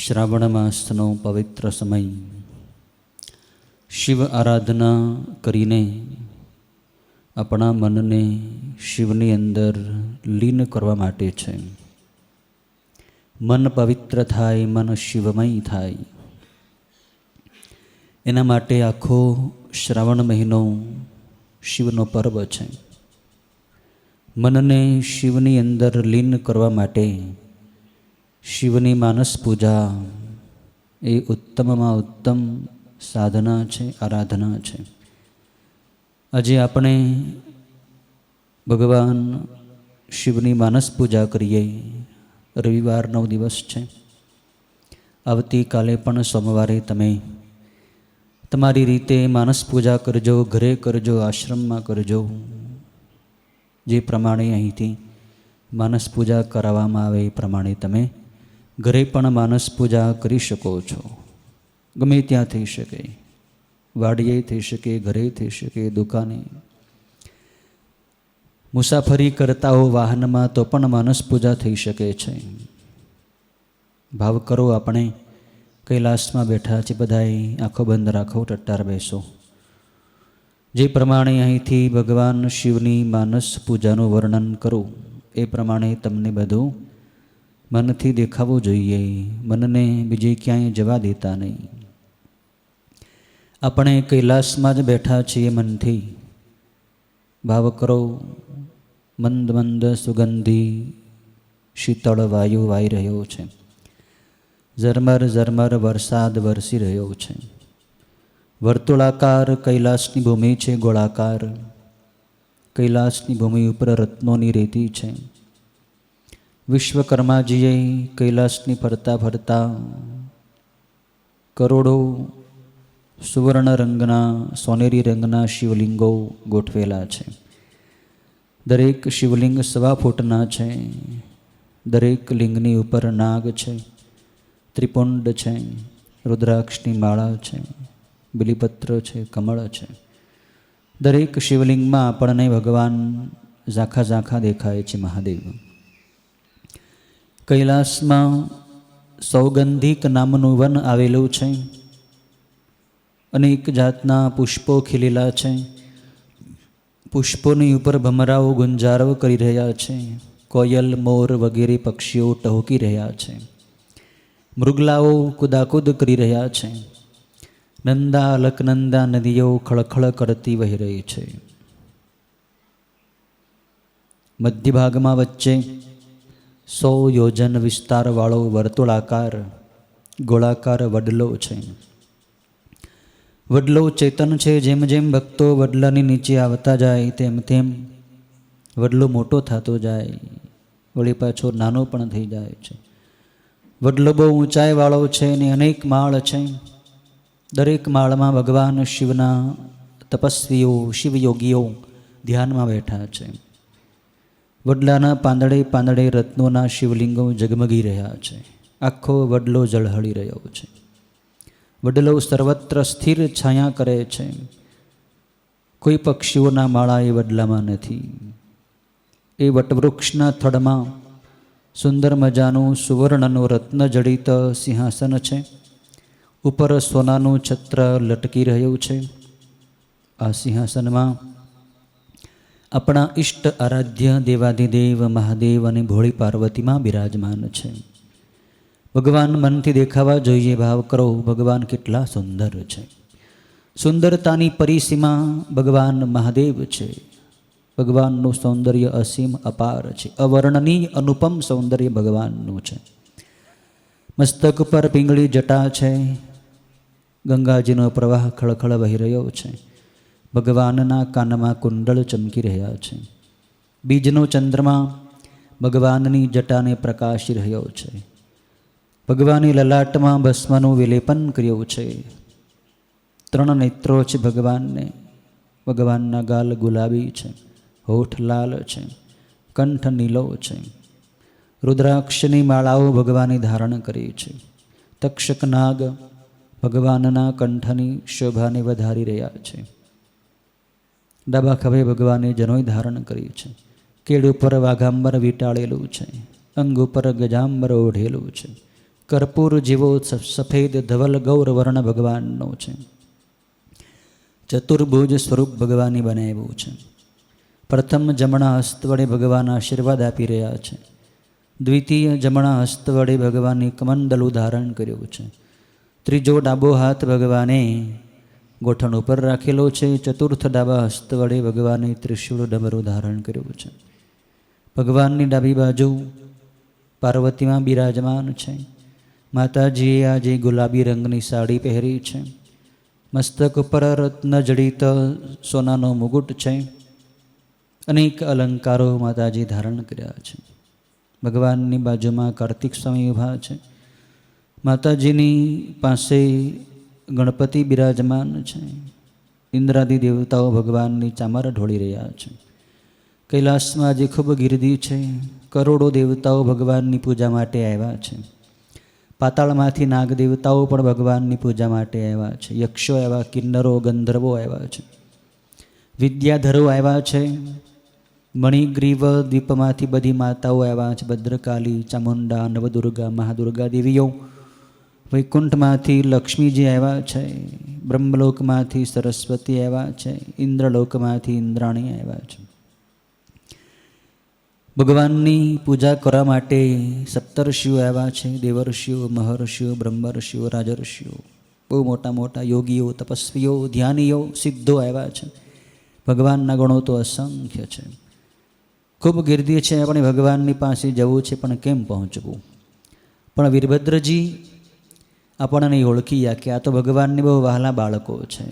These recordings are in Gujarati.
શ્રાવણ માસનો પવિત્ર સમય શિવ આરાધના કરીને આપણા મનને શિવની અંદર લીન કરવા માટે છે. મન પવિત્ર થાય, મન શિવમય થાય, એના માટે આખો શ્રાવણ મહિનો શિવનો પર્વ છે. મનને શિવની અંદર લીન કરવા માટે શિવની માનસ પૂજા એ ઉત્તમમાં ઉત્તમ સાધના છે, આરાધના છે. આજે આપણે ભગવાન શિવની માનસ પૂજા કરીએ. રવિવારનો દિવસ છે. આવતીકાલે પણ સોમવારે તમે તમારી રીતે માનસ પૂજા કરજો, ઘરે કરજો, આશ્રમમાં કરજો. જે પ્રમાણે અહીંથી માનસ પૂજા કરાવવામાં આવે એ પ્રમાણે તમે ઘરે પણ માનસ પૂજા કરી શકો છો. ગમે ત્યાં થઈ શકે, વાડીએ થઈ શકે, ઘરે થઈ શકે, દુકાને, મુસાફરી કરતા હો વાહનમાં તો પણ માનસ પૂજા થઈ શકે છે. ભાવ કરો, આપણે કૈલાસમાં બેઠા છે, બધાએ આંખો બંધ રાખો, ટટ્ટાર બેસો. જે પ્રમાણે અહીંથી ભગવાન શિવની માનસ પૂજાનું વર્ણન કરું એ પ્રમાણે તમને બધું મનથી દેખાવું જોઈએ. મનને બીજે ક્યાંય જવા દેતા નહીં. આપણે કૈલાસમાં જ બેઠા છીએ મનથી. ભાવ કરો, મંદ મંદ સુગંધી શીતળ વાયુ વાઈ રહ્યો છે. ઝરમર ઝરમર વરસાદ વરસી રહ્યો છે. વર્તુળાકાર કૈલાસની ભૂમિ છે, ગોળાકાર. કૈલાસની ભૂમિ ઉપર રત્નોની રેતી છે. વિશ્વકર્માજીએ કૈલાસની ફરતા ફરતા કરોડો સુવર્ણ રંગના, સોનેરી રંગના શિવલિંગો ગોઠવેલા છે. દરેક શિવલિંગ 1.25 ફૂટના છે. દરેક લિંગની ઉપર નાગ છે, ત્રિપુંડ છે, રુદ્રાક્ષની માળા છે, બિલીપત્ર છે, કમળ છે. દરેક શિવલિંગમાં આપણને ભગવાન ઝાંખા ઝાંખા દેખાય છે, મહાદેવ. કૈલાસમાં સૌગંધિક નામનું વન આવેલું છે. અનેક જાતના પુષ્પો ખીલેલા છે. પુષ્પોની ઉપર ભમરાઓ ગુંજારવ કરી રહ્યા છે. કોયલ, મોર વગેરે પક્ષીઓ ટહુકી રહ્યા છે. મૃગલાઓ કુદાકુદ કરી રહ્યા છે. નંદા અલકનંદા નદીઓ ખળખળ કરતી વહી રહી છે. મધ્ય ભાગમાં વચ્ચે 100 યોજન વિસ્તારવાળો વર્તુળાકાર ગોળાકાર વડલો છે. વડલો ચેતન છે. જેમ જેમ ભક્તો વડલાની નીચે આવતા જાય તેમ તેમ વડલો મોટો થતો જાય, વળી પાછો નાનો પણ થઈ જાય છે. વડલો બહુ ઊંચાઈવાળો છે અને અનેક માળ છે. દરેક માળમાં ભગવાન શિવના તપસ્વીઓ, શિવયોગીઓ ધ્યાનમાં બેઠા છે. વડલાના પાંદડે પાંદડે રત્નોના શિવલિંગો ઝગમગી રહ્યા છે. આખો વડલો ઝળહળી રહ્યો છે. વડલો સર્વત્ર સ્થિર છાયા કરે છે. કોઈ પક્ષીઓના માળા એ વડલામાં નથી. એ વટવૃક્ષના થડમાં સુંદર મજાનું સુવર્ણનું રત્ન જડિત સિંહાસન છે. ઉપર સોનાનું છત્ર લટકી રહ્યું છે. આ સિંહાસનમાં આપણા ઈષ્ટ આરાધ્ય દેવાધિદેવ મહાદેવ અને ભોળી પાર્વતીમાં બિરાજમાન છે. ભગવાન મનથી દેખાવા જોઈએ. ભાવ કરો, ભગવાન કેટલા સુંદર છે. સુંદરતાની પરિસીમા ભગવાન મહાદેવ છે. ભગવાનનું સૌંદર્ય અસીમ અપાર છે. અવર્ણનીય અનુપમ સૌંદર્ય ભગવાનનું છે. મસ્તક પર પીંગળી જટા છે. ગંગાજીનો પ્રવાહ ખળખળ વહી રહ્યો છે. ભગવાનના કાનમાં કુંડળ ચમકી રહ્યા છે. બીજનો ચંદ્રમા ભગવાનની જટાને પ્રકાશી રહ્યો છે. ભગવાનની લલાટમાં ભસ્મનું વિલેપન કર્યું છે. 3 નેત્રો છે ભગવાનને. ભગવાનના ગાલ ગુલાબી છે, હોઠ લાલ છે, કંઠ નીલો છે. રુદ્રાક્ષની માળાઓ ભગવાને ધારણ કરી છે. તક્ષક નાગ ભગવાનના કંઠની શોભાને વધારી રહ્યા છે. ડાબા ખભે ભગવાને જનોઈ ધારણ કરી છે. કેડ ઉપર વાઘાંબર વીંટાળેલું છે. અંગ ઉપર ગજાંબર ઓઢેલું છે. કર્પૂર જેવો સફેદ ધવલ ગૌર વર્ણ ભગવાનનો છે. ચતુર્ભુજ સ્વરૂપ ભગવાને બનાવ્યું છે. પ્રથમ જમણા હસ્ત વડે ભગવાન આશીર્વાદ આપી રહ્યા છે. દ્વિતીય જમણા હસ્ત વડે ભગવાને કમંડલું ધારણ કર્યું છે. ત્રીજો ડાબો હાથ ભગવાને ગોઠણ ઉપર રાખેલો છે. ચતુર્થ ડાબા હસ્ત વડે ભગવાને ત્રિશૂળ ડમરું ધારણ કર્યું છે. ભગવાનની ડાબી બાજુ પાર્વતીમાં બિરાજમાન છે. માતાજીએ આજે ગુલાબી રંગની સાડી પહેરી છે. મસ્તક ઉપર રત્ન જડિત સોનાનો મુગુટ છે. અનેક અલંકારો માતાજી ધારણ કર્યા છે. ભગવાનની બાજુમાં કાર્તિક સ્વામી ઊભા છે. માતાજીની પાસે ગણપતિ બિરાજમાન છે. ઇન્દ્રાદિ દેવતાઓ ભગવાનની ચામર ઢોળી રહ્યા છે. કૈલાસમાં આજે ખૂબ ગીર્દી છે. કરોડો દેવતાઓ ભગવાનની પૂજા માટે આવ્યા છે. પાતાળમાંથી નાગ દેવતાઓ પણ ભગવાનની પૂજા માટે આવ્યા છે. યક્ષો આવ્યા, કિન્નરો, ગંધર્વો આવ્યા છે. વિદ્યાધરો આવ્યા છે. મણિગ્રીવ દ્વીપમાંથી બધી માતાઓ આવ્યા છે. ભદ્રકાલી, ચામુંડા, નવદુર્ગા, મહાદુર્ગા દેવીઓ. વૈકુંઠમાંથી લક્ષ્મીજી આવ્યા છે. બ્રહ્મલોકમાંથી સરસ્વતી આવ્યા છે. ઇન્દ્રલોકમાંથી ઇન્દ્રાણી આવ્યા છે. ભગવાનની પૂજા કરવા માટે સપ્તર્ષિઓ આવ્યા છે. દેવર્ષિઓ, મહર્ષિઓ, બ્રહ્મર્ષિઓ, રાજર્ષિઓ, બહુ મોટા મોટા યોગીઓ, તપસ્વીઓ, ધ્યાનીઓ, સિદ્ધો આવ્યા છે. ભગવાનના ગુણો તો અસંખ્ય છે. ખૂબ ગીર્દી છે. આપણે ભગવાનની પાસે જવું છે, પણ કેમ પહોંચવું? પણ વીરભદ્રજી આપણને ઓળખી ગયા કે આ તો ભગવાનની બહુ વહાલા બાળકો છે.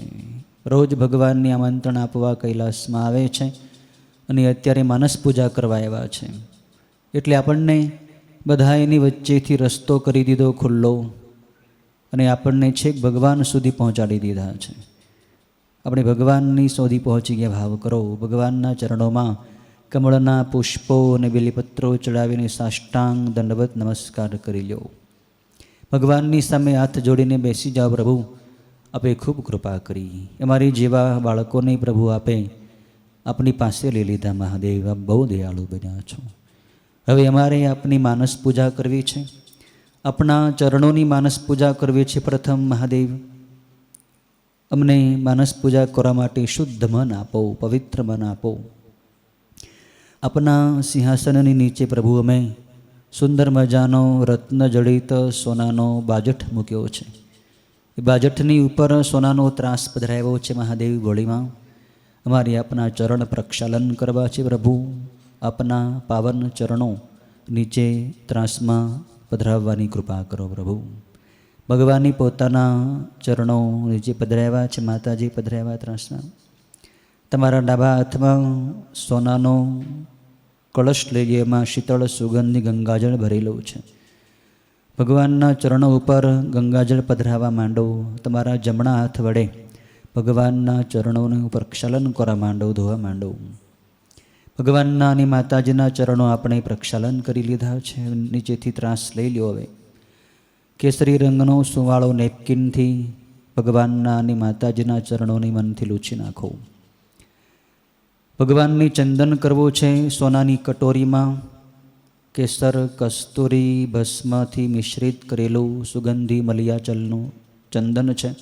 રોજ ભગવાનની આમંત્રણ આપવા કૈલાસમાં આવે છે અને અત્યારે માનસ પૂજા કરવા આવ્યા છે. એટલે આપણને બધા એની વચ્ચેથી રસ્તો કરી દીધો ખુલ્લો અને આપણને છેક ભગવાન સુધી પહોંચાડી દીધા છે. આપણે ભગવાનની સુધી પહોંચી ગયા. ભાવ કરો, ભગવાનના ચરણોમાં કમળના પુષ્પો અને બેલીપત્રો ચડાવીને સાષ્ટાંગ દંડવત નમસ્કાર કરી લો. ભગવાનની સામે હાથ જોડીને બેસી જાઓ. પ્રભુ, આપે ખૂબ કૃપા કરી. અમારી જેવા બાળકોને પ્રભુ આપે આપની પાસે લઈ લીધા. મહાદેવ, આપ બહુ દયાળુ બન્યા છો. હવે અમારે આપની માનસ પૂજા કરવી છે. આપણા ચરણોની માનસ પૂજા કરવી છે. પ્રથમ મહાદેવ, અમને માનસ પૂજા કરવા માટે શુદ્ધ મન આપો, પવિત્ર મન આપો. આપના સિંહાસનની નીચે પ્રભુ અમે સુંદર મજાનો રત્ન જડિત સોનાનો બાજઠ મૂક્યો છે. એ બાજઠની ઉપર સોનાનો ત્રાસ પધરાવ્યો છે. મહાદેવ ગોળીમાં અમારી આપના ચરણ પ્રક્ષાલન કરવા છે. પ્રભુ, આપના પાવન ચરણો નીચે ત્રાસમાં પધરાવવાની કૃપા કરો. પ્રભુ, ભગવાનની પોતાના ચરણો નીચે પધરાવ્યા છે. માતાજી પધરાવ્યા ત્રાસમાં. તમારા ડાબા હાથમાં સોનાનો કળશ લઈ એમાં શીતળ સુગંધી ગંગાજળ ભરેલું છે. ભગવાનના ચરણો ઉપર ગંગાજળ પધરાવવા માંડો. તમારા જમણા હાથ વડે ભગવાનના ચરણોનું પ્રક્ષાલન કરવા માંડો, ધોવા માંડો. ભગવાનના અને માતાજીના ચરણો આપણે પ્રક્ષાલન કરી લીધા છે. નીચેથી ત્રાસ લઈ લ્યો. હવે કેસરી રંગનો સુવાળો નેપકિનથી ભગવાનના અને માતાજીના ચરણોની મનથી લૂછી નાખો. ભગવાનની ચંદન કરવો છે. સોનાની કટોરીમાં કેસર, કસ્તુરી, ભસ્મથી મિશ્રિત કરેલું સુગંધી મલિયાચલનું ચંદન છે.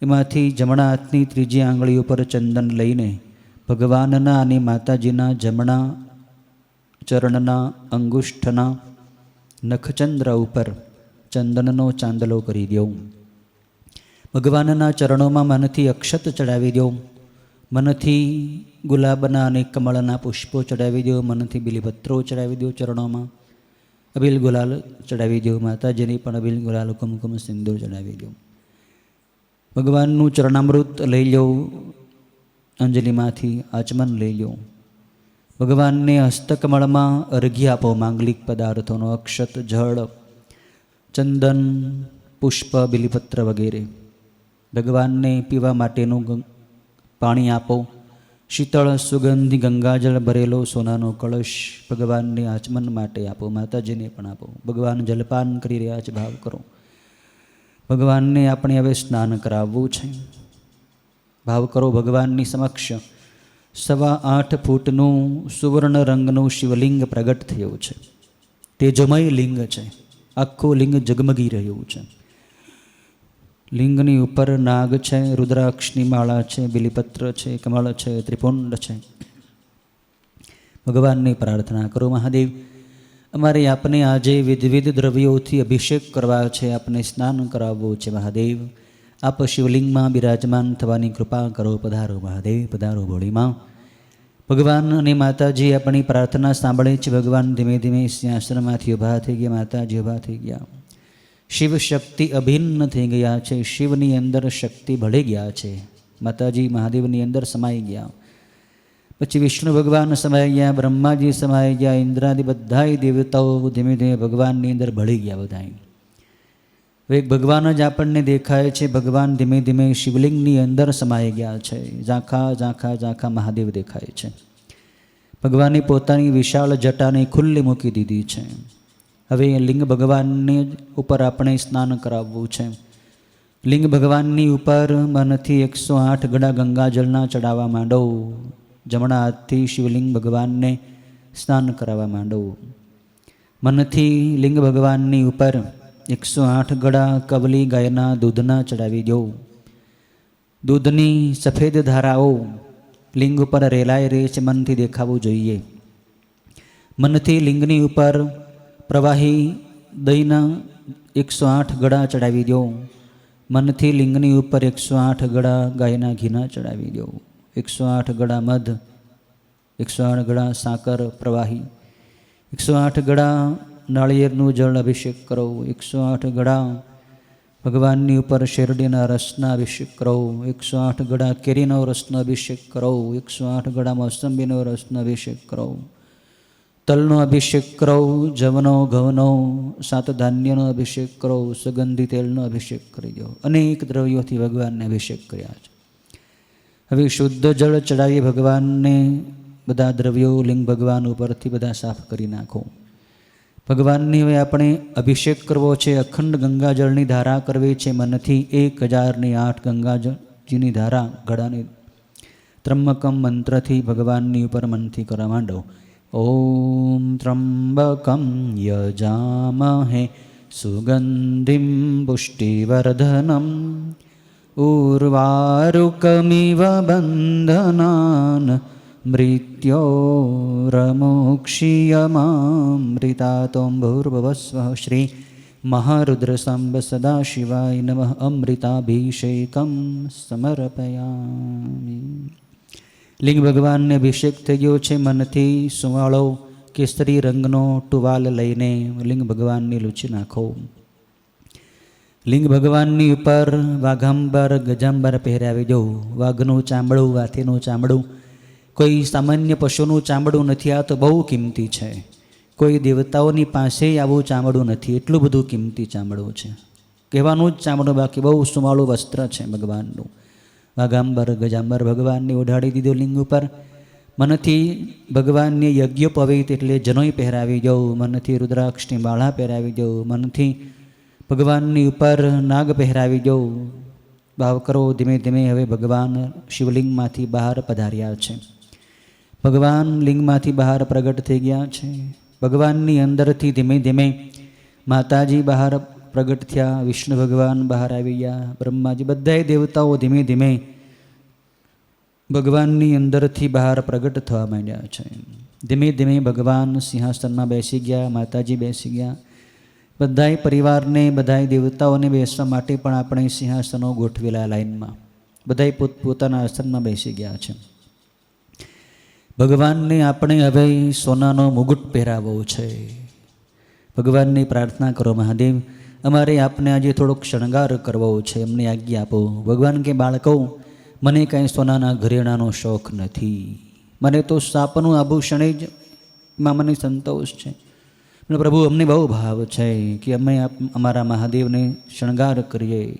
એમાંથી જમણા હાથની ત્રીજી આંગળી ઉપર ચંદન લઈને ભગવાનના અને માતાજીના જમણા ચરણના અંગુષ્ઠના નખચંદ્ર ઉપર ચંદનનો ચાંદલો કરી દો. ભગવાનના ચરણોમાં મનથી અક્ષત ચડાવી દો. મનથી ગુલાબના અને કમળના પુષ્પો ચડાવી દો. મનથી બીલીપત્રો ચડાવી દો. ચરણોમાં અબીલ ગુલાલ ચડાવી દો. માતાજીની પણ અબીલ ગુલાલ કુમકુમ સિંદૂર ચડાવી દો. ભગવાનનું ચરણામૃત લઈ લો. અંજલિમાંથી આચમન લઈ લો. ભગવાનને હસ્તકમળમાં અર્ઘ્ય આપો. માંગલિક પદાર્થોનો અક્ષત, જળ, ચંદન, પુષ્પ, બીલીપત્ર વગેરે. ભગવાનને પીવા માટેનું પાણી આપો. શીતળ સુગંધી ગંગાજળ ભરેલો સોનાનો કળશ ભગવાનને આચમન માટે આપો. માતાજીને પણ આપો. ભગવાન જલપાન કરી રહ્યા છે. ભાવ કરો. ભગવાનને આપણે હવે સ્નાન કરાવવું છે. ભાવ કરો. ભગવાનની સમક્ષ 8.25 ફૂટનું સુવર્ણ રંગનું શિવલિંગ પ્રગટ થયું છે. તેજોમય લિંગ છે. આખું લિંગ જગમગી રહ્યું છે. લિંગની ઉપર નાગ છે, રુદ્રાક્ષની માળા છે, બિલીપત્ર છે, કમળ છે, ત્રિપુંડ છે. ભગવાનની પ્રાર્થના કરો, મહાદેવ અમારે આપને આજે વિવિધ દ્રવ્યોથી અભિષેક કરવા છે, આપને સ્નાન કરાવવું છે. મહાદેવ આપ શિવલિંગમાં બિરાજમાન થવાની કૃપા કરો. પધારો મહાદેવ, પધારો ભોળીમાં. ભગવાન અને માતાજી આપણી પ્રાર્થના સાંભળે છે. ભગવાન ધીમે ધીમે સિંહાસનમાંથી ઊભા થઈ ગયા. માતાજી ઊભા થઈ ગયા. શિવ શક્તિ અભિન્ન થઈ ગયા છે. શિવની અંદર શક્તિ ભળી ગયા છે. માતાજી મહાદેવની અંદર સમાઈ ગયા. પછી વિષ્ણુ ભગવાન સમાઈ ગયા, બ્રહ્માજી સમાઈ ગયા, ઇન્દ્રાદિ બધાય દેવતાઓ ધીમે ધીમે ભગવાનની અંદર ભળી ગયા. બધાય હવે ભગવાન જ આપણને દેખાય છે. ભગવાન ધીમે ધીમે શિવલિંગની અંદર સમાઈ ગયા છે. ઝાંખા ઝાંખા ઝાંખા મહાદેવ દેખાય છે. ભગવાને પોતાની વિશાળ જટાને ખુલ્લી મૂકી દીધી છે. હવે લિંગ ભગવાનની ઉપર આપણે સ્નાન કરાવવું છે. લિંગ ભગવાનની ઉપર મનથી 108 ગડા ગંગાજળના ચડાવવા માંડો. જમણા હાથથી શિવલિંગ ભગવાનને સ્નાન કરાવવા માંડો. મનથી લિંગ ભગવાનની ઉપર 108 ગડા કવલી ગાયના દૂધના ચડાવી દો. દૂધની સફેદ ધારાઓ લિંગ ઉપર રેલાઈ રહી છે. મનથી દેખાવું જોઈએ. મનથી લિંગની ઉપર પ્રવાહી દહીંના 108 ગડા ચડાવી દો. મનથી લિંગની ઉપર 108 ગડા ગાયના ઘીના ચડાવી દો. 108 ગડા મધ, 108 ગડા સાકર પ્રવાહી, 108 ગડા નાળિયેરનું જળ અભિષેક કરો. 108 ગડા ભગવાનની ઉપર શેરડીના રસના અભિષેક કરો. 108 ગડા કેરીનો રસનો અભિષેક કરો. 108 ગડા મોસંબીનો રસનો અભિષેક કરો. તલનો અભિષેક કરો. જવનો, ઘઉંનો, 7 ધાન્યનો અભિષેક કરો. સુગંધી તેલનો અભિષેક કરી દો. અનેક દ્રવ્યોથી ભગવાનને અભિષેક કર્યા છે. હવે શુદ્ધ જળ ચડાવી ભગવાનને બધા દ્રવ્યો લિંગ ભગવાન ઉપરથી બધા સાફ કરી નાખો. ભગવાનની હવે આપણે અભિષેક કરવો છે. અખંડ ગંગાજળની ધારા કરવી છે. મનથી 1008 ગંગાજીની ધારા ગળાની ત્રંબકમ મંત્રથી ભગવાનની ઉપર મનથી કરવા માંડો. ઓમ ત્રંબકમ યજામહે સુગંધિમ પુષ્ટિવર્ધનમ ઉર્વારુકમિવ બંધનાન મૃત્યોરમોક્ષીયમામૃતાતોમ ભૂર્ભુવસ્વ. શ્રી મહારુદ્ર સાંબ સદાશિવાય નમઃ. અમૃતાભિષેકમ સમર્પયામિ. લિંગ ભગવાનને અભિષેક થઈ ગયો છે. મનથી સુવાળો કેસરી રંગનો ટુવાલ લઈને લિંગ ભગવાનની લૂછી નાખો. લિંગ ભગવાનની ઉપર વાઘાંબર ગજાંબર પહેરાવી દો. વાઘનું ચામડું, હાથીનું ચામડું, કોઈ સામાન્ય પશુનું ચામડું નથી. આ તો બહુ કિંમતી છે. કોઈ દેવતાઓની પાસે આવું ચામડું નથી. એટલું બધું કિંમતી ચામડું છે. કહેવાનું જ ચામડું, બાકી બહુ સુમાળું વસ્ત્ર છે ભગવાનનું. વાઘાંબર ગજાંબર ભગવાનને ઓઢાડી દીધો લિંગ ઉપર. મનથી ભગવાનને યજ્ઞોપવિત એટલે જનોઈ પહેરાવી દો. મનથી રુદ્રાક્ષની માળા પહેરાવી દો. મનથી ભગવાનની ઉપર નાગ પહેરાવી દો. ભાવ કરો ધીમે ધીમે. હવે ભગવાન શિવલિંગમાંથી બહાર પધાર્યા છે. ભગવાન લિંગમાંથી બહાર પ્રગટ થઈ ગયા છે. ભગવાનની અંદરથી ધીમે ધીમે માતાજી બહાર પ્રગટ થયા. વિષ્ણુ ભગવાન બહાર આવી ગયા. બ્રહ્માજી બધાય દેવતાઓ ધીમે ધીમે ભગવાનની અંદરથી બહાર પ્રગટ થવા માંડ્યા છે. ધીમે ધીમે ભગવાન સિંહાસનમાં બેસી ગયા. માતાજી બેસી ગયા. બધાય પરિવારને, બધાય દેવતાઓને બેસવા માટે પણ આપણે સિંહાસનો ગોઠવેલા લાઈનમાં. બધાય પોતપોતાના આસનમાં બેસી ગયા છે. ભગવાનને આપણે હવે સોનાનો મુગુટ પહેરાવવો છે. ભગવાનની પ્રાર્થના કરો, મહાદેવ અમારે આપને આજે થોડોક શણગાર કરવો છે, અમને આજ્ઞા આપો. ભગવાન કે બાળકો, મને કાંઈ સોનાના ઘરેણાનો શોખ નથી. મને તો સાપનું આભૂષણ જ માં મને સંતોષ છે. પ્રભુ અમને બહુ ભાવ છે કે અમે અમારા મહાદેવને શણગાર કરીએ.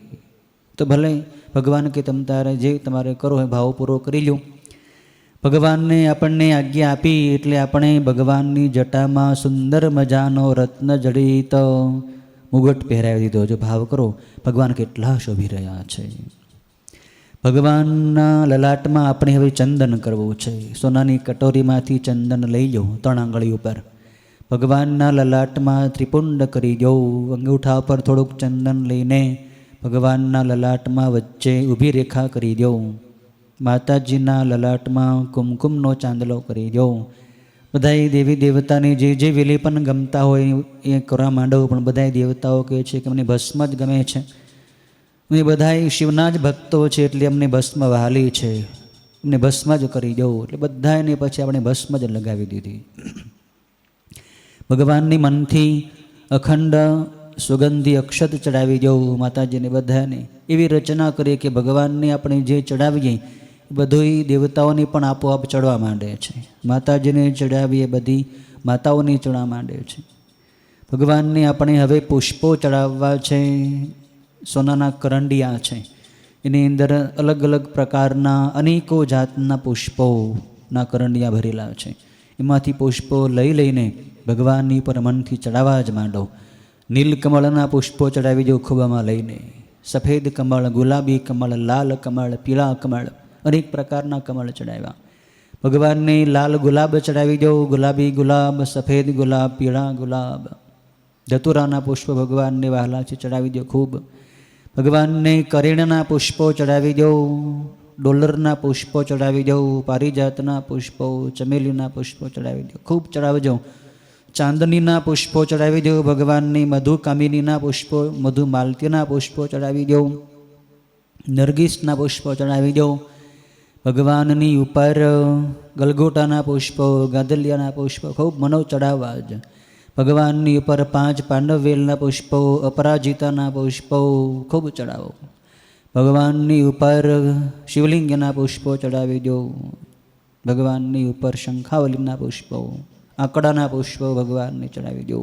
તો ભલે ભગવાન કે તમ તારે જે તમારે કરો એ ભાવ પૂરો કરી લો. ભગવાનને આપણને આજ્ઞા આપી એટલે આપણે ભગવાનની જટામાં સુંદર મજાનો રત્ન જડિત મુગટ પહેરાવી દીધો. જો ભાવ કરો, ભગવાન કેટલા શોભી રહ્યા છે. ભગવાનના લલાટમાં આપણે હવે ચંદન કરવું છે. સોનાની કટોરીમાંથી ચંદન લઈ લો 3 આંગળી ઉપર. ભગવાનના લલાટમાં ત્રિપુંડ કરી દઉં. અંગૂઠા પર થોડુંક ચંદન લઈને ભગવાનના લલાટમાં વચ્ચે ઊભી રેખા કરી દઉં. માતાજીના લલાટમાં કુમકુમનો ચાંદલો કરી દઉં. બધાય દેવી દેવતાની જે વિલેપન ગમતા હોય એ કરવા માંડો. પણ બધાય દેવતાઓ કહે છે કે અમને ભસ્મ જ ગમે છે, એ બધાય શિવના જ ભક્તો છે એટલે અમને ભસ્મ વહાલી છે, અમને ભસ્મ જ કરી દઉં. એટલે બધાને પછી આપણે ભસ્મ જ લગાવી દીધી. ભગવાનની મનથી અખંડ સુગંધી અક્ષત ચડાવી દઉં માતાજીને બધાને. એવી રચના કરીએ કે ભગવાનને આપણે જે ચડાવીએ બધું દેવતાઓને પણ આપોઆપ ચડવા માંડે છે. માતાજીને ચડાવીએ બધી માતાઓને ચડવા માંડે છે. ભગવાનને આપણે હવે પુષ્પો ચડાવવા છે. સોનાના કરંડિયા છે, એની અંદર અલગ અલગ પ્રકારના અનેકો જાતના પુષ્પોના કરંડિયા ભરેલા છે. એમાંથી પુષ્પો લઈને ભગવાનની પર મનથી ચડાવવા જ માંડો. નીલકમળના પુષ્પો ચડાવી દો ખુબામાં લઈને. સફેદ કમળ, ગુલાબી કમળ, લાલ કમળ, પીળા કમળ, અનેક પ્રકારના કમળ ચડાવ્યા. ભગવાનને લાલ ગુલાબ ચડાવી દો. ગુલાબી ગુલાબ, સફેદ ગુલાબ, પીળા ગુલાબ. ધતુરાના પુષ્પ ભગવાનને વહાલાથી ચડાવી દો ખૂબ. ભગવાનને કરેણના પુષ્પો ચડાવી દો. ડોલરના પુષ્પો ચડાવી દો. પારિજાતના પુષ્પો, ચમેલીના પુષ્પો ચડાવી દો, ખૂબ ચડાવજો. ચાંદનીના પુષ્પો ચડાવી દો ભગવાનને. મધુકામિનીના પુષ્પો, મધુમાલતીના પુષ્પો ચડાવી દો. નરગીસના પુષ્પો ચડાવી દો. ભગવાનની ઉપર ગલગોટાના પુષ્પો, ગાદલિયાના પુષ્પો ખૂબ મનો ચડાવવા જ. ભગવાનની ઉપર 5 પાંડવવેલના પુષ્પો, અપરાજિતાના પુષ્પો ખૂબ ચડાવો. ભગવાનની ઉપર શિવલિંગના પુષ્પો ચડાવી દો. ભગવાનની ઉપર શંખાવલીના પુષ્પો, આંકડાના પુષ્પો ભગવાનને ચડાવી દો.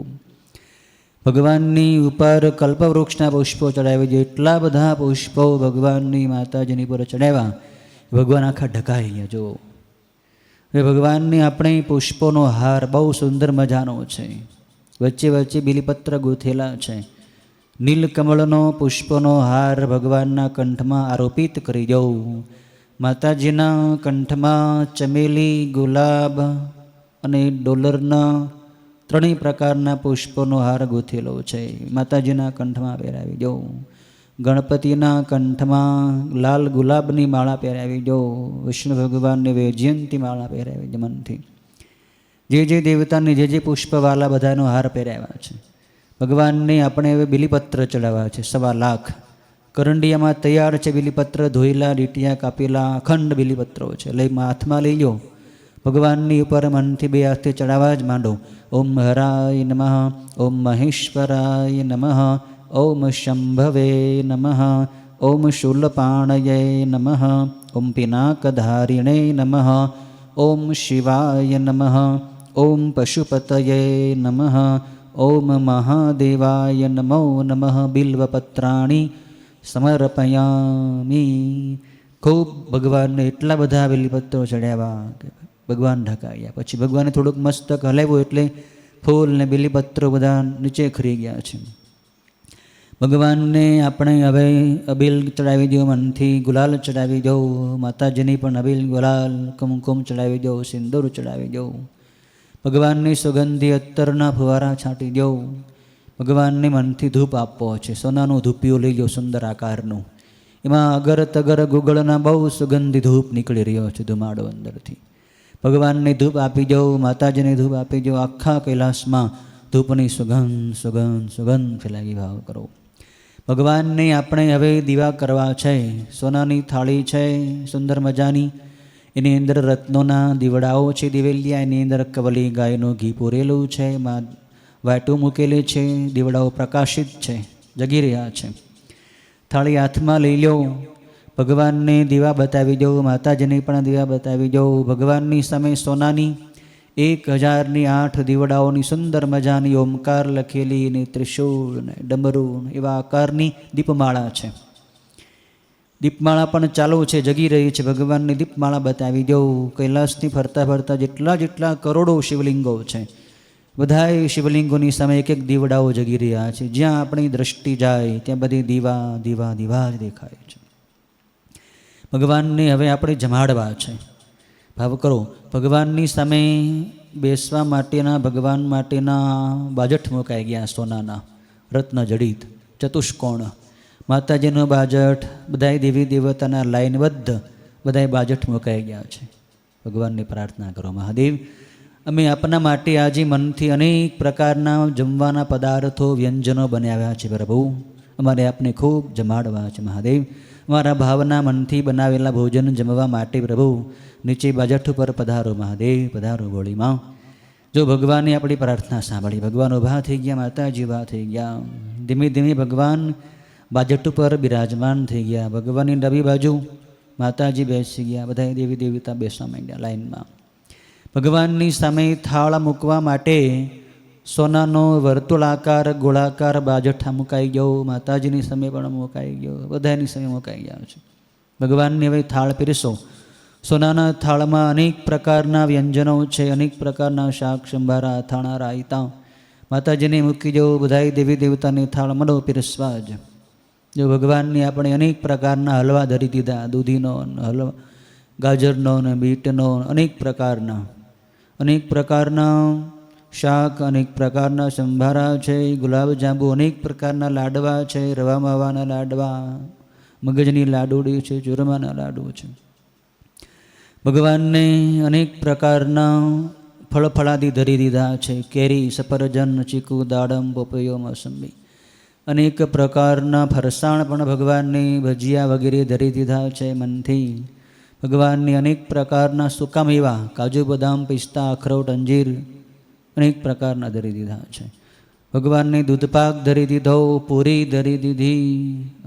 ભગવાનની ઉપર કલ્પવૃક્ષના પુષ્પો ચડાવી દો. એટલા બધા પુષ્પો ભગવાનની માતાજીની પર ચડાવ્યા. ભગવાન આખા ઢકાઈ જો. હવે ભગવાનને આપણે પુષ્પોનો હાર બહુ સુંદર મજાનો છે. વચ્ચે વચ્ચે બિલીપત્ર ગૂંથેલા છે. નીલકમળનો પુષ્પનો હાર ભગવાનના કંઠમાં આરોપિત કરી દઉં. માતાજીના કંઠમાં ચમેલી, ગુલાબ અને ડોલરના 3 પ્રકારના પુષ્પોનો હાર ગૂંથેલો છે. માતાજીના કંઠમાં પહેરાવી દઉં. ગણપતિના કંઠમાં લાલ ગુલાબની માળા પહેરાવી દો. વિષ્ણુ ભગવાનને વૈજયંતી માળા પહેરાવી દો મનથી. જે દેવતાને જે પુષ્પવાલા બધાનો હાર પહેરાવ્યા છે. ભગવાનને આપણે હવે બિલીપત્ર ચડાવવા છે 1.25 લાખ. કરંડિયામાં તૈયાર છે બિલીપત્ર, ધોયેલા, ડીટિયા કાપેલા અખંડ બિલીપત્રો છે. હાથમાં લઈ લો. ભગવાનની ઉપર મનથી 2 હાથે ચડાવવા જ માંડો. ઓમ હરાય નમઃ, ઓમ મહેશ્વરાય નમઃ, ઓમ શંભવે નમઃ, ઓમ શૂલપાણયે નમઃ, ઓમ પિનાકધારિણે નમઃ, ઓમ શિવાય નમઃ, ઓમ પશુપતયે નમઃ, ઓમ મહાદેવાય નમો નમઃ. બિલ્વપત્રાણી સમર્પયામિ. ખૂબ ભગવાનને એટલા બધા બિલીપત્રો ચડાવ્યા કે ભગવાન ઢકાયા. પછી ભગવાને થોડુંક મસ્તક હલાવ્યું એટલે ફૂલ ને બિલીપત્રો બધા નીચે ખરી ગયા છે. ભગવાનને આપણે હવે અબીલ ચડાવી દો મનથી. ગુલાલ ચડાવી દો. માતાજીની પણ અબીલ, ગુલાલ, કુમકુમ ચડાવી દો. સિંદૂર ચડાવી દો. ભગવાનની સુગંધી અત્તરના ફુવારા છાંટી દો. ભગવાનને મનથી ધૂપ આપવો છે. સોનાનું ધૂપિયું લઈ લો સુંદર આકારનું. એમાં અગર તગર ગુગળના બહુ સુગંધી ધૂપ નીકળી રહ્યો છે ધુમાડો અંદરથી. ભગવાનને ધૂપ આપી દો. માતાજીને ધૂપ આપી દો. આખા કૈલાસમાં ધૂપની સુગંધ સુગંધ સુગંધ ફેલાવી ભાવ કરો. ભગવાનને આપણે હવે દીવા કરવા છે. સોનાની થાળી છે સુંદર મજાની. એની અંદર રત્નોના દીવડાઓ છે દિવેલિયા. એની અંદર કવલી ગાયનું ઘી પૂરેલું છે. વાટું મૂકેલી છે. દીવડાઓ પ્રકાશિત છે, જગી રહ્યા છે. થાળી હાથમાં લઈ લો. ભગવાનને દીવા બતાવી દો. માતાજીને પણ દીવા બતાવી દો. ભગવાનની સામે સોનાની 1008 દીવડાઓની સુંદર મજાની ઓમકાર લખેલી ને ત્રિશૂળ ને ડમરું એવા આકારની દીપમાળા છે. દીપમાળા પણ ચાલુ છે, જગી રહી છે. ભગવાનની દીપમાળા બતાવી દો. કૈલાસથી ફરતા ફરતા જેટલા કરોડો શિવલિંગો છે, બધાય શિવલિંગોની સામે એક દીવડાઓ જગી રહ્યા છે. જ્યાં આપણી દ્રષ્ટિ જાય ત્યાં બધી દીવા દીવા દીવા જ દેખાય છે. ભગવાનને હવે આપણે જમાડવા છે. ભાવ કરો. ભગવાનની સામે બેસવા માટેના ભગવાન માટેના બાજટ મુકાઈ ગયા, સોનાના રત્ન જડિત ચતુષ્કોણ માતાજીનો બાજટ, બધાય દેવી દેવતાના લાઈનબદ્ધ બધાય બાજટ મુકાઈ ગયા છે. ભગવાનની પ્રાર્થના કરો, મહાદેવ અમે આપના માટે આજે મનથી અનેક પ્રકારના જમવાના પદાર્થો વ્યંજનો બનાવ્યા છે પ્રભુ, અમારે આપને ખૂબ જમાડવા છે મહાદેવ. અમારા ભાવના મનથી બનાવેલા ભોજન જમવા માટે પ્રભુ નીચે બાજટ ઉપર પધારો મહાદેવ, પધારો ગોળીમાં. જો ભગવાને આપણી પ્રાર્થના સાંભળી, ભગવાન ઊભા થઈ ગયા, માતાજી ઊભા થઈ ગયા. ધીમે ધીમે ભગવાન બાજટ ઉપર બિરાજમાન થઈ ગયા. ભગવાનની ડાબી બાજુ માતાજી બેસી ગયા, બધા દેવી દેવતા બેસવા માંડ્યા લાઈનમાં. ભગવાનની સામે થાળ મૂકવા માટે સોનાનો વર્તુળાકાર ગોળાકાર બાજઠા મુકાઈ ગયો, માતાજીની સામે પણ મુકાઈ ગયો, બધાની સામે મુકાઈ ગયા છે. ભગવાનને હવે થાળ પીરસો. સોનાના થાળમાં અનેક પ્રકારના વ્યંજનો છે, અનેક પ્રકારના શાક સંભારા અથાણા રાયતા માતાજીને મૂકી દો. બધા દેવી દેવતાની થાળ મળો પીરસવા જ. જો ભગવાનને આપણે અનેક પ્રકારના હલવા ધરી દીધા, દૂધીનો હલવા, ગાજરનો ને બીટનો, અનેક પ્રકારના શાક, અનેક પ્રકારના સંભારા છે, ગુલાબજાંબુ, અનેક પ્રકારના લાડવા છે, રવા માવાના લાડવા, મગજની લાડુડી છે, ચૂરમાના લાડુ છે. ભગવાનને અનેક પ્રકારના ફળફળાદી ધરી દીધા છે, કેરી, સફરજન, ચીકુ, દાડમ, પપૈયો, મોસંબી, અનેક પ્રકારના ફરસાણ પણ ભગવાનને ભજીયા વગેરે ધરી દીધા છે મનથી. ભગવાનને અનેક પ્રકારના સૂકા મેવા, કાજુ, બદામ, પિસ્તા, અખરોટ, અંજીર અનેક પ્રકારના ધરી દીધા છે. ભગવાનને દૂધપાક ધરી દીધો, પૂરી ધરી દીધી,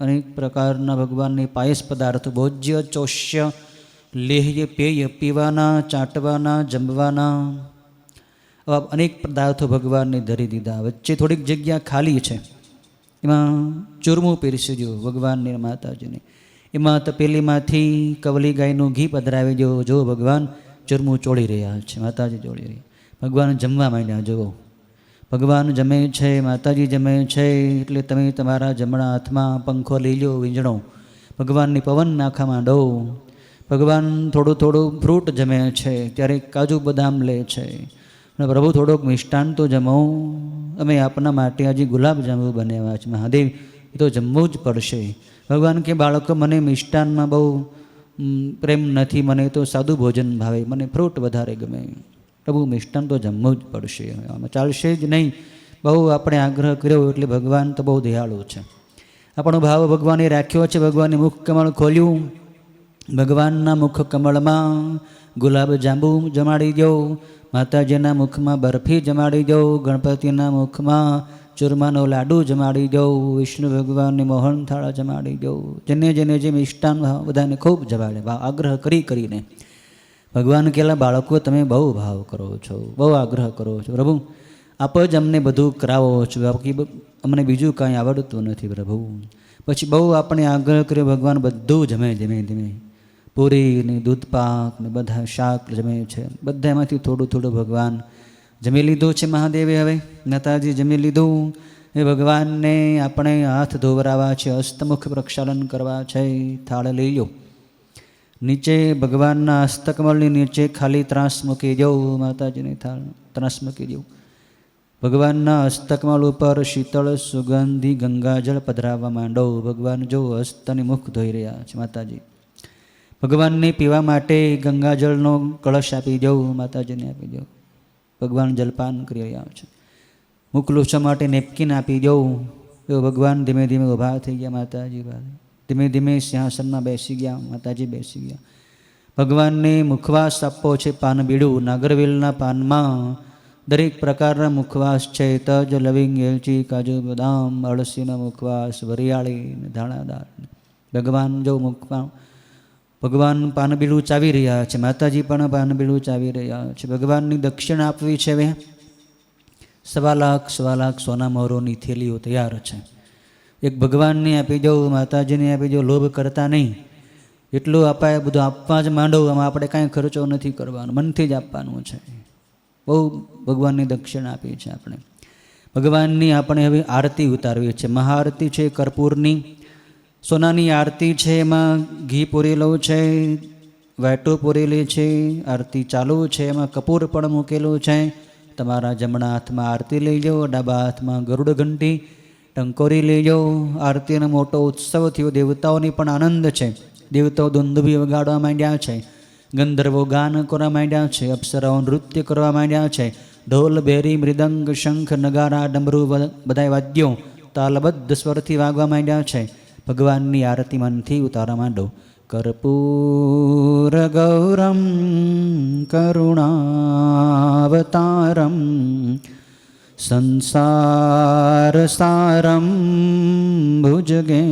અનેક પ્રકારના ભગવાનને પાયસ પદાર્થ, ભોજ્ય, ચોષ્ય, લેહ્ય, પેય, પીવાના, ચાટવાના, જમવાના, આવા અનેક પદાર્થો ભગવાનને ધરી દીધા. વચ્ચે થોડીક જગ્યા ખાલી છે, એમાં ચૂરમું પીરસજો ભગવાનને માતાજીને. એમાં તપેલીમાંથી કવલી ગાયનું ઘી પધરાવી દો. જો ભગવાન ચૂરમું ચોળી રહ્યા છે, માતાજી ચોળી રહ્યા. ભગવાન જમવા માંડ્યા. જુઓ ભગવાન જમે છે, માતાજી જમે છે, એટલે તમે તમારા જમણા હાથમાં પંખો લઈ લો, વીંજણો ભગવાનની પવન નાખવા માંડો. ભગવાન થોડું થોડું ફ્રૂટ જમે છે, ક્યારેક કાજુ બદામ લે છે, અને પ્રભુ થોડોક મિષ્ટાન તો જમો. અમે આપના માટે આજે ગુલાબજાંબુ બનાવ્યા છે મહાદેવ, એ તો જમવું જ પડશે. ભગવાન કે બાળકો મને મિષ્ટાનમાં બહુ પ્રેમ નથી, મને તો સાદું ભોજન ભાવે, મને ફ્રૂટ વધારે ગમે. પ્રભુ મિષ્ટાન તો જમવું જ પડશે, આમાં ચાલશે જ નહીં. બહુ આપણે આગ્રહ કર્યો એટલે ભગવાન તો બહુ દયાળુ છે. આપણો ભાવ ભગવાને રાખ્યો છે. ભગવાનને મુખ કમળ ખોલ્યું, ભગવાનના મુખ કમળમાં ગુલાબજાંબુ જમાડી દો, માતાજીના મુખમાં બરફી જમાડી દો, ગણપતિના મુખમાં ચૂરમાનો લાડુ જમાડી દો, વિષ્ણુ ભગવાનને મોહન થાળ જમાડી દો. જેને જેને જે મિષ્ટાન બધાને ખૂબ જમાડે, આગ્રહ કરીને. ભગવાન કહેલા બાળકો તમે બહુ ભાવ કરો છો, બહુ આગ્રહ કરો છો, પ્રભુ આપ જ અમને બધું કરાવો છો, બાકી અમને બીજું કાંઈ આવડતું નથી પ્રભુ. પછી બહુ આપણે આગ્રહ કર્યો, ભગવાન બધું જમે. ધીમે ધીમે પૂરી ને દૂધપાક ને બધા શાક જમે છે. બધામાંથી થોડું થોડું ભગવાન જમી લીધું છે મહાદેવે. હવે માતાજી જમી લીધું એ ભગવાનને આપણે હાથ ધોવરાવા છે, હસ્તમુખ પ્રક્ષાલન કરવા છે. થાળ લઈ લો, નીચે ભગવાનના હસ્તકમળની નીચે ખાલી ત્રાસ મૂકી દો, માતાજીની થાળ ત્રાસ મૂકી દો. ભગવાનના હસ્તકમળ ઉપર શીતળ સુગંધી ગંગાજળ પધરાવવા માંડો. ભગવાન જો હસ્તની મુખ ધોઈ રહ્યા છે માતાજી. ભગવાનને પીવા માટે ગંગાજળનો કળશ આપી દો, માતાજીને આપી દો. ભગવાન જલપાન કરી રહ્યા છે. મુખ લૂછવા માટે નેપકિન આપી દો. તો ભગવાન ધીમે ધીમે ઊભા થઈ ગયા. માતાજી ધીમે ધીમે સિંહાસનમાં બેસી ગયા. માતાજી બેસી ગયા. ભગવાનને મુખવાસ આપવો છે, પાન બીડું. નાગરવેલના પાનમાં દરેક પ્રકારના મુખવાસ છે. તજ, લવિંગ, એલચી, કાજુ, બદામ, અળસીનો મુખવાસ, વરિયાળી, ધાણાદાર. ભગવાન જો મુખમાં ભગવાન પાનબીડું ચાવી રહ્યા છે, માતાજી પણ પાનબીડું ચાવી રહ્યા છે. ભગવાનની દક્ષિણા આપવી છે. હવે 1.25 લાખ સોના મોહરોની થેલીઓ તૈયાર છે. એક ભગવાનને આપી દો, માતાજીને આપી દો. લોભ કરતા નહીં, એટલું અપાય બધું આપવા જ માંડો. આમાં આપણે કાંઈ ખર્ચો નથી કરવાનો, મનથી જ આપવાનું છે. બહુ ભગવાનની દક્ષિણા આપી છે આપણે. ભગવાનની આપણે હવે આરતી ઉતારવી છે. મહાઆરતી છે કર્પૂરની, સોનાની આરતી છે. એમાં ઘી પૂરેલો છે, વાટો પૂરેલી છે, આરતી ચાલુ છે, એમાં કપૂર પણ મૂકેલું છે. તમારા જમણા હાથમાં આરતી લઈ જાઓ, ડાબા હાથમાં ગરુડ ઘંટી ટંકોરી લઈ જાઓ. આરતીનો મોટો ઉત્સવ થયો, દેવતાઓની પણ આનંદ છે. દેવતાઓ દુંદુભી વગાડવા માંડ્યા છે, ગંધર્વો ગાન કરવા માંડ્યા છે, અપ્સરાઓ નૃત્ય કરવા માંડ્યા છે. ઢોલ, બેરી, મૃદંગ, શંખ, નગારા, ડમરૂ બધા વાદ્યો તાલબદ્ધ સ્વરથી વાગવા માંડ્યા છે. ભગવાનની આરતી મનથી ઉતારવા માંડો. કર્પૂર ગૌરમ કરુણાવતારમ સંસાર સારમ ભુજગેન્દ્રહારમ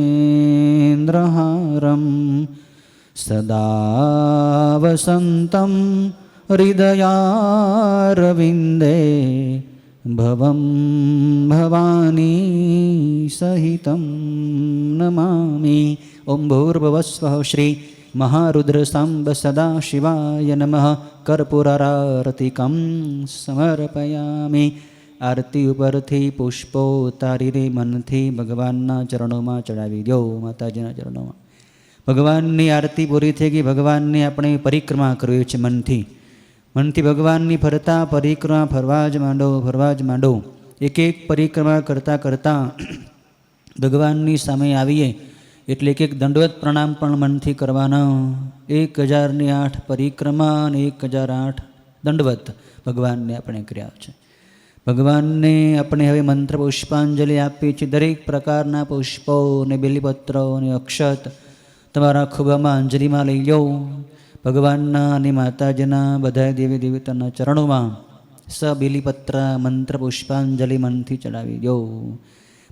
સદા વસંતમ હૃદયારવિંદે ભવમ ભવાની સહિતમ નમામિ. ઓમ ભૂર્ભુવસ્વઃ શ્રી મહારુદ્ર સાંબ સદા શિવાય નમઃ. કર્પૂરારતિકમ સમર્પયામિ. આરતી ઉપરથી પુષ્પો ઉતારીને મનથી ભગવાનના ચરણોમાં ચડાવી દો. માતાજીના ચરણોમાં ભગવાનની આરતી પૂરી થઈ ગઈ. ભગવાનની આપણે પરિક્રમા કરવી છે મનથી. મનથી ભગવાનની ફરતા પરિક્રમા ફરવા જ માંડો. એક એક પરિક્રમા કરતાં કરતાં ભગવાનની સામે આવીએ એટલે એક દંડવત પ્રણામ પણ મનથી કરવાના. 1008 પરિક્રમા અને 1008 દંડવત ભગવાનને આપણે કર્યા છે. ભગવાનને આપણે હવે મંત્ર પુષ્પાંજલિ આપીએ છીએ. દરેક પ્રકારના પુષ્પો અને બેલીપત્રો અને અક્ષત તમારા ખુબામાં અંજલિમાં લઈ લો. ભગવાનના અને માતાજીના બધા દેવી દેવતાના ચરણોમાં બેલીપત્ર મંત્ર પુષ્પાંજલિ મનથી ચડાવી દો.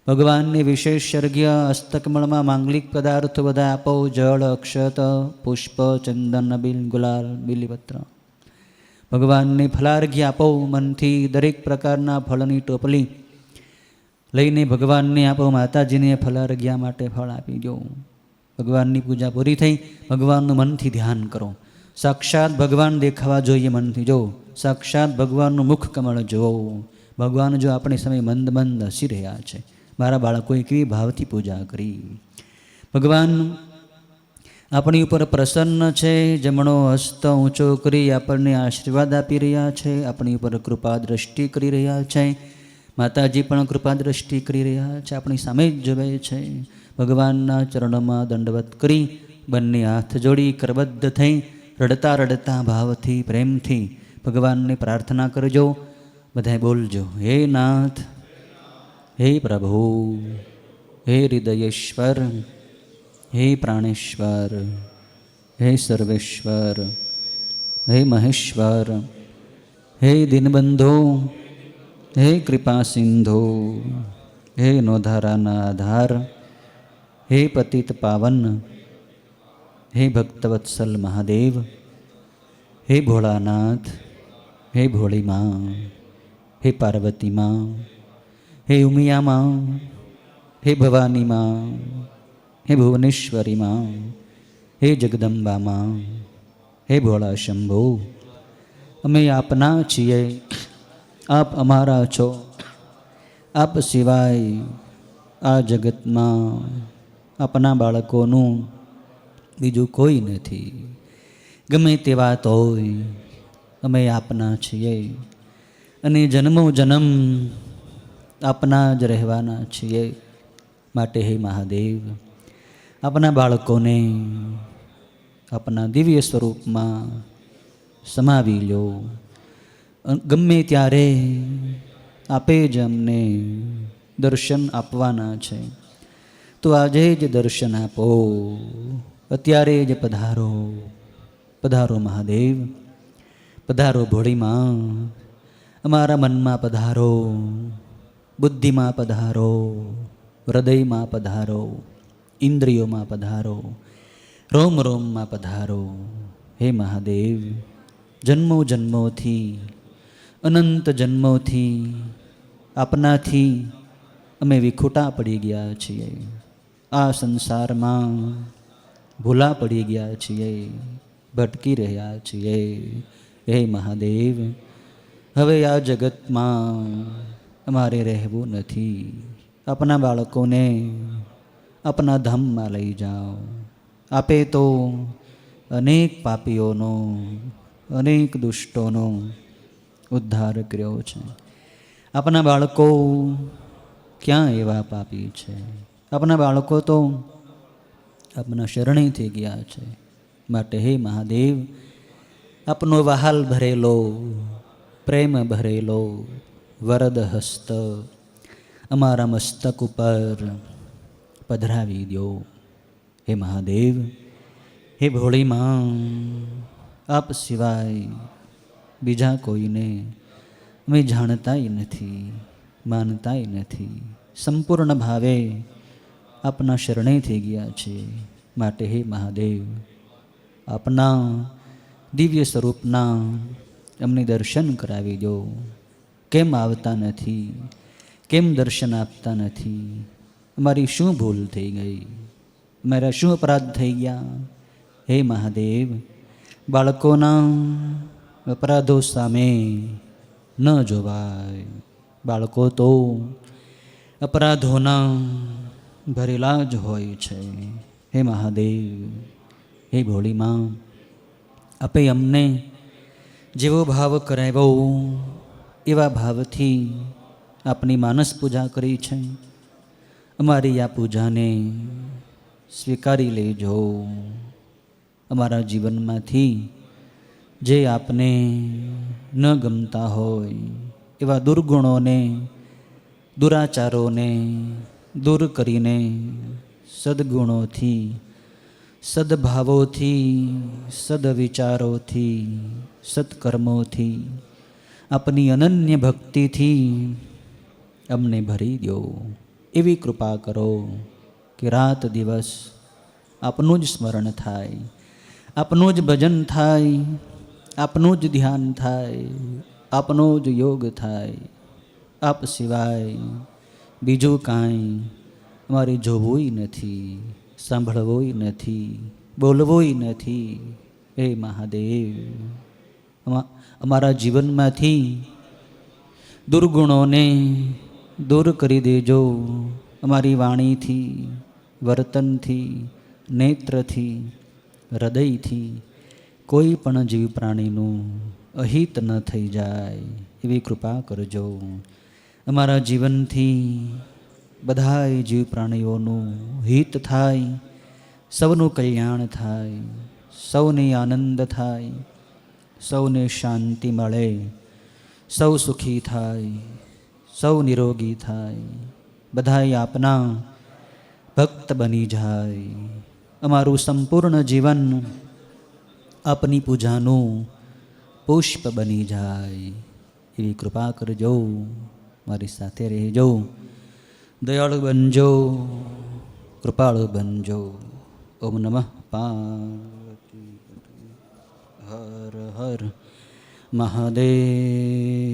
ભગવાનને વિશેષ અર્ઘ્ય હસ્તકમળમાં માંગલિક પદાર્થો બધા આપો. જળ, અક્ષત, પુષ્પ, ચંદન, બિલ, ગુલાલ, બીલીપત્ર. ભગવાનને ફલાર્ઘ્ય આપો મનથી. દરેક પ્રકારના ફળની ટોપલી લઈને ભગવાનને આપો. માતાજીને ફલાર્ઘ્ય માટે ફળ આપી દો. ભગવાનની પૂજા પૂરી થઈ. ભગવાનનું મનથી ધ્યાન કરો. સાક્ષાત ભગવાન દેખાવા જોઈએ મનથી. જો સાક્ષાત ભગવાનનું મુખ કમળ જુઓ. ભગવાન જો આપણી સમય મંદ મંદ હસી રહ્યા છે. મારા બાળકોએ કેવી ભાવથી પૂજા કરી. ભગવાન આપણી ઉપર પ્રસન્ન છે. જમણો હસ્ત ઊંચો કરી આપણને આશીર્વાદ આપી રહ્યા છે. આપણી ઉપર કૃપા દ્રષ્ટિ કરી રહ્યા છે. માતાજી પણ કૃપા દ્રષ્ટિ કરી રહ્યા છે. આપણી સામે જ જોવે છે. ભગવાનના ચરણોમાં દંડવત કરી બંને હાથ જોડી કરબદ્ધ થઈ રડતા રડતા ભાવથી પ્રેમથી ભગવાનને પ્રાર્થના કરજો. બધાએ બોલજો, હે નાથ, હે પ્રભુ, હે હૃદયેશ્વર, હે પ્રાણેશ્વર, હે સર્વેશ્વર, હે મહેશ્વર, હે દીનબંધો, હે કૃપા સિંધુ, હે નોધારાના આધાર, હે પતિત પાવન, હે ભક્તવત્સલ મહાદેવ, હે ભોળાનાથ, હે ભોળી માં, હે પાર્વતી માં, હે ઉમિયા માં, હે ભવાની માં, હે ભુવનેશ્વરી માં, હે જગદંબા માં, હે ભોળા શંભુ, અમે આપના છીએ, આપ અમારા છો. આપ સિવાય આ જગતમાં આપના બાળકોનું બીજું કોઈ નથી. ગમે તે વાત હોય અમે આપના છીએ અને જન્મો જન્મ આપના જ રહેવાના છીએ. માટે હે મહાદેવ, આપના બાળકોને આપના દિવ્ય સ્વરૂપમાં સમાવી લો. ગમે ત્યારે આપે જ અમને દર્શન આપવાના છે, તો આજે જ દર્શન આપો. અત્યારે જ પધારો. પધારો મહાદેવ, પધારો ભોળી માં, અમારા મનમાં પધારો, બુદ્ધિમાં પધારો, હૃદયમાં પધારો, ઇન્દ્રિયોમાં પધારો, રોમ રોમમાં પધારો. હે મહાદેવ, જન્મો જન્મોથી, અનંત જન્મોથી આપનાથી અમે વિખૂટા પડી ગયા છીએ. આ સંસારમાં ભૂલા પડી ગયા છીએ, ભટકી રહ્યા છીએ. હે મહાદેવ, હવે આ જગતમાં અમારે રહેવું નથી. આપના બાળકોને આપના ધામમાં લઈ જાઓ. આપે તો અનેક પાપીઓનો, અનેક દુષ્ટોનો ઉદ્ધાર કર્યો છે. આપણા બાળકો ક્યાં એવા પાપી છે? આપણા બાળકો તો આપના શરણે થઈ ગયા છે. માટે હે મહાદેવ, આપનો વહાલ ભરેલો, પ્રેમ ભરેલો વરદ હસ્ત અમારા મસ્તક ઉપર પધરાવી દો. હે મહાદેવ, હે ભોળી માં, આપ સિવાય બીજા કોઈને અમે જાણતાય નથી, માનતાય નથી. સંપૂર્ણ ભાવે આપના શરણે થઈ ગયા છે. માટે હે મહાદેવ, આપના દિવ્ય સ્વરૂપના અમને દર્શન કરાવી દો. કેમ આવતા નથી? કેમ દર્શન આપતા નથી? અમારી શું ભૂલ થઈ ગઈ? અમારા શું અપરાધ થઈ ગયા? હે મહાદેવ, બાળકોના અપરાધો સામે ન જોવાય. બાળકો તો અપરાધોના ભરેલા જ હોય છે. હે મહાદેવ, હે ભોળી માં, આપે અમને જેવો ભાવ કરાવ્યો એવા ભાવથી આપની માનસ પૂજા કરી છે. અમારી આ પૂજાને સ્વીકારી લેજો. અમારા જીવનમાંથી જે આપને ન ગમતા હોય એવા દુર્ગુણોને, દુરાચારોને દૂર કરીને સદગુણોથી, સદભાવોથી, સદવિચારોથી, સત્કર્મોથી, આપની અનન્ય ભક્તિથી અમને ભરી દો. એવી કૃપા કરો કે રાત દિવસ આપનું જ સ્મરણ થાય, આપનું જ ભજન થાય, આપનું જ ધ્યાન થાય, આપનો જ યોગ થાય. આપ સિવાય બીજું કાંઈ અમારે જોવુંય નથી, સાંભળવુંય નથી, બોલવુંય નથી. હે મહાદેવ, અમારા જીવનમાંથી દુર્ગુણોને દૂર કરી દેજો. અમારી વાણીથી, વર્તનથી, નેત્રથી, હૃદયથી કોઈ પણ જીવ પ્રાણીનું અહિત ન થઈ જાય એવી કૃપા કરજો. અમારા જીવનથી બધાય જીવ પ્રાણીઓનું હિત થાય, સૌનું કલ્યાણ થાય, સૌને આનંદ થાય, સૌને શાંતિ મળે, સૌ સુખી થાય, સૌ નિરોગી થાય, બધાય આપના ભક્ત બની જાય. અમારું સંપૂર્ણ જીવન આપની પૂજાનું પુષ્પ બની જાય એવી કૃપા કરજો. મારી સાથે રહેજો. દયાળુ બનજો, કૃપાળુ બનજો. ઓમ નમઃ પાર્વતી. હર હર મહાદેવ.